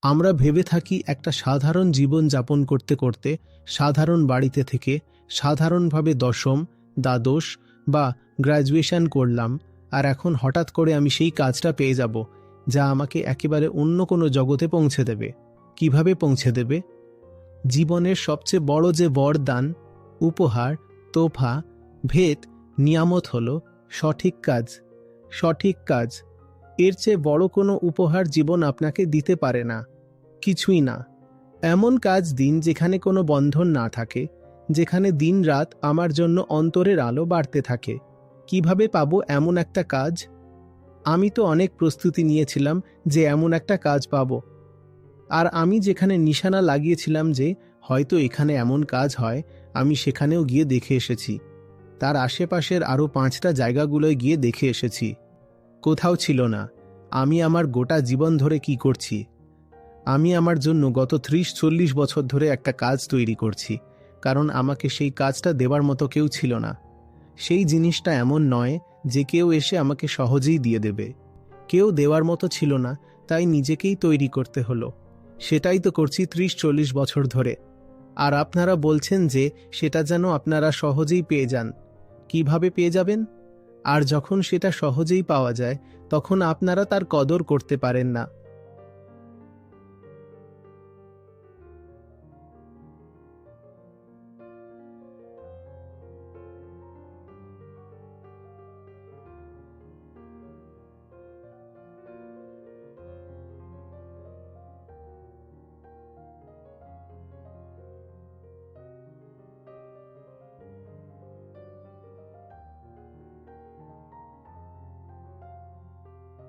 আমরা ভেবে থাকি একটা সাধারণ জীবন যাপন করতে করতে সাধারণ বাড়িতে থেকে সাধারণভাবে দশম, দ্বাদশ বা গ্র্যাজুয়েশন করলাম, আর এখন হঠাৎ করে আমি সেই কাজটা পেয়ে যাব যা আমাকে একেবারে অন্য কোনো জগতে পৌঁছে দেবে। কিভাবে পৌঁছে দেবে? জীবনের সবচেয়ে বড় যে বরদান, উপহার, তোফা, ভেট, নিয়ামত হল সঠিক কাজ। সঠিক কাজ, এর চেয়ে বড় কোনো উপহার জীবন আপনাকে দিতে পারে না। কিছুই না। এমন কাজ দিন যেখানে কোনো বন্ধন না থাকে, যেখানে দিন রাত আমার জন্য অন্তরের আলো বাড়তে থাকে। কিভাবে পাবো এমন একটা কাজ? আমি তো অনেক প্রস্তুতি নিয়েছিলাম যে এমন একটা কাজ পাবো, আর আমি যেখানে নিশানা লাগিয়েছিলাম যে হয়তো এখানে এমন কাজ হয়, আমি সেখানেও গিয়ে দেখে এসেছি। তার আশেপাশের আরও 5টা জায়গাগুলোয় গিয়ে দেখে এসেছি, কোথাও ছিল না। আমি আমার গোটা জীবন ধরে কি করছি? আমি আমার জন্য গত 30-40 বছর ধরে একটা কাজ তৈরি করছি, কারণ আমাকে সেই কাজটা দেবার মতো কেউ ছিল না। সেই জিনিসটা এমন নয় যে কেউ এসে আমাকে সহজেই দিয়ে দেবে। কেউ দেওয়ার মতো ছিল না, তাই নিজেকেই তৈরি করতে হলো। সেটাই তো করছি 30-40 বছর ধরে। আর আপনারা বলছেন যে সেটা যেন আপনারা সহজেই পেয়ে যান। কিভাবে পেয়ে যাবেন? আর যখন সেটা সহজেই পাওয়া যায়, তখন আপনারা তার কদর করতে পারেন না।